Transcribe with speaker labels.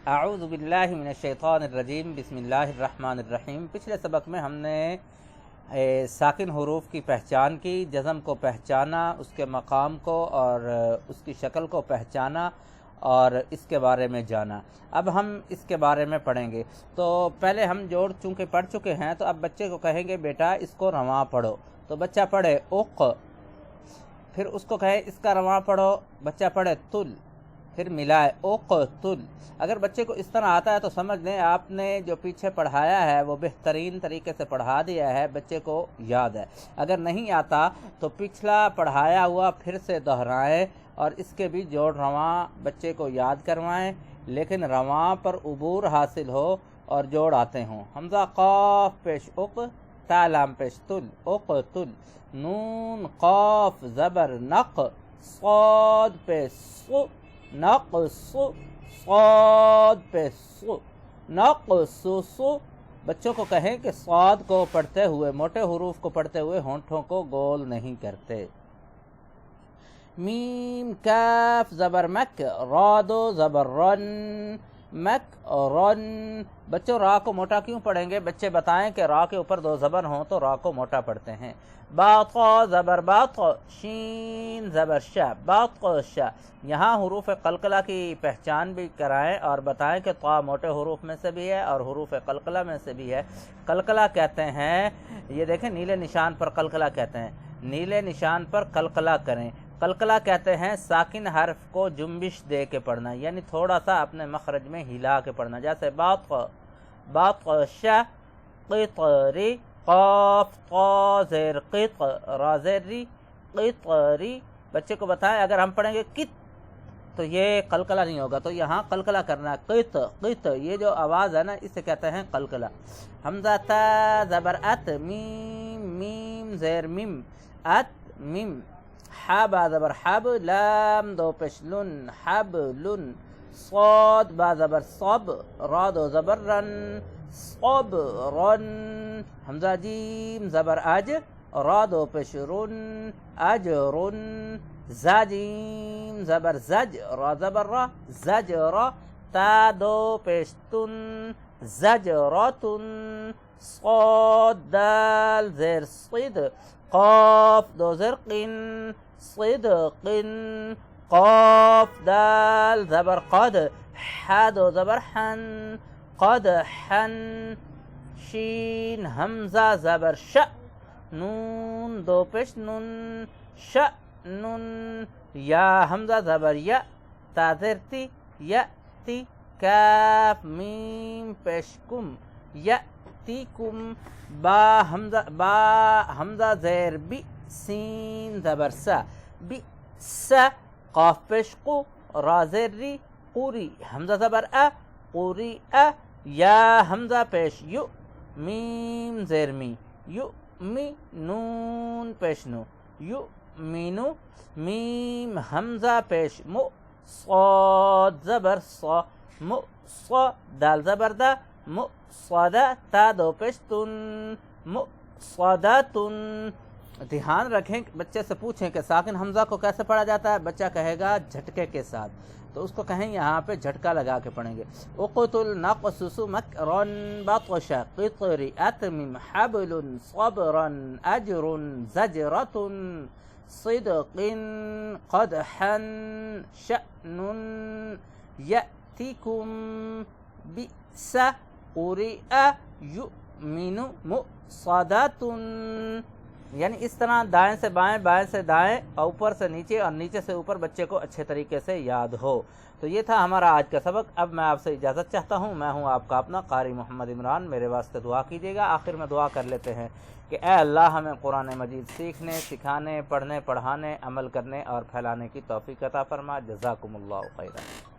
Speaker 1: اعوذ باللہ من الشیطان الرجیم، بسم اللہ الرحمن الرحیم۔ پچھلے سبق میں ہم نے ساکن حروف کی پہچان کی، جزم کو پہچانا، اس کے مقام کو اور اس کی شکل کو پہچانا اور اس کے بارے میں جانا۔ اب ہم اس کے بارے میں پڑھیں گے۔ تو پہلے ہم جوڑ چونکہ پڑھ چکے ہیں، تو اب بچے کو کہیں گے بیٹا اس کو رواں پڑھو، تو بچہ پڑھے اق، پھر اس کو کہے اس کا رواں پڑھو، بچہ پڑھے تل، پھر ملائے اقتل۔ اگر بچے کو اس طرح آتا ہے تو سمجھ لیں آپ نے جو پیچھے پڑھایا ہے وہ بہترین طریقے سے پڑھا دیا ہے، بچے کو یاد ہے۔ اگر نہیں آتا تو پچھلا پڑھایا ہوا پھر سے دہرائیں اور اس کے بھی جوڑ رواں بچے کو یاد کروائیں، لیکن رواں پر عبور حاصل ہو اور جوڑ آتے ہوں۔ حمزہ قاف پیش اق، تا لام پیش تل، اقتل۔ نون قاف زبر نق، صاد پیش سو، نقص، صاد پہ سو، نقص۔ بچوں کو کہیں کہ صاد کو پڑھتے ہوئے، موٹے حروف کو پڑھتے ہوئے ہونٹوں کو گول نہیں کرتے۔ میم کاف زبر مک، را دو زبر رن، مک رن۔ بچوں را کو موٹا کیوں پڑھیں گے؟ بچے بتائیں کہ را کے اوپر دو زبر ہوں تو را کو موٹا پڑھتے ہیں۔ باطا زبر باط، شین زبر شا، باط شا۔ یہاں حروف قلقلہ کی پہچان بھی کرائیں اور بتائیں کہ طا موٹے حروف میں سے بھی ہے اور حروف قلقلہ میں سے بھی ہے۔ قلقلہ کہتے ہیں، یہ دیکھیں نیلے نشان پر قلقلہ کہتے ہیں، نیلے نشان پر قلقلہ کریں۔ قلقلہ کہتے ہیں ساکن حرف کو جنبش دے کے پڑھنا، یعنی تھوڑا سا اپنے مخرج میں ہلا کے پڑھنا، جیسے باط، باط شا، قطری، قاف طا زیر قط، را زیر ری، قطری۔ بچے کو بتائیں اگر ہم پڑھیں گے کت تو یہ قلقلہ نہیں ہوگا، تو یہاں قلقلہ کرنا ہے، قط قط، یہ جو آواز ہے نا اسے کہتے ہیں قلقلہ۔ حمزہ تا زبر ات، میم میم زیر میم، ات میم۔ حا با زبر حب، لام دو پیش لن، حب لن۔ صاد با زبر صب، را دو زبر رن، صب رن۔ حمزہ جیم زبر اج، را دو پیش رن، اج رن۔ زا جیم زبر زج، را زبر را، زج را۔ تا دو پیش تن، زج را تن۔ صاد دال زیر صد، قاف دو زیر قن، صد قن۔ قاف دال زبر قد، ح دو زبر حن، قد حن۔ شین حمزہ زبر ش، نون دو پیش نن، ش نن۔ یا حمزہ زبر یا، تا زیر تی، یا تی۔ کاف میم پیش کم، یا تی کم۔ با حمزہ زیر بی، سین زبر سا، بی سا۔ قاف پیش قو، را زیر ری، قوری۔ حمزہ زبر ا، قوری ا۔ یا حمزہ پیش یو، میم زیر می، یو می۔ نون پیش نو، یو مینو۔ میم حمزہ پیش مو، صاد زبر صا، مو صا۔ دال زبر دا، مو صادا۔ تا دو پیش تن، مو صادا تن۔ دھیان رکھیں، بچے سے پوچھیں کہ ساکن حمزہ کو کیسے پڑھا جاتا ہے، بچہ کہے گا جھٹکے کے ساتھ، تو اس کو کہیں یہاں پہ جھٹکا لگا کے پڑھیں گے۔ اقتل نقصص مکرن، بطش قطر اتمم حبل صبرا اجر زجرة صدق قدحا شأن يأتكم بئس قرئ يؤمن مؤصدة۔ یعنی اس طرح دائیں سے بائیں، بائیں سے دائیں، اوپر سے نیچے اور نیچے سے اوپر بچے کو اچھے طریقے سے یاد ہو۔ تو یہ تھا ہمارا آج کا سبق۔ اب میں آپ سے اجازت چاہتا ہوں، میں ہوں آپ کا اپنا قاری محمد عمران، میرے واسطے دعا کیجیے گا۔ آخر میں دعا کر لیتے ہیں کہ اے اللہ ہمیں قرآن مجید سیکھنے، سکھانے، پڑھنے، پڑھانے، عمل کرنے اور پھیلانے کی توفیق عطا فرما۔ جزاکم اللہ خیرا۔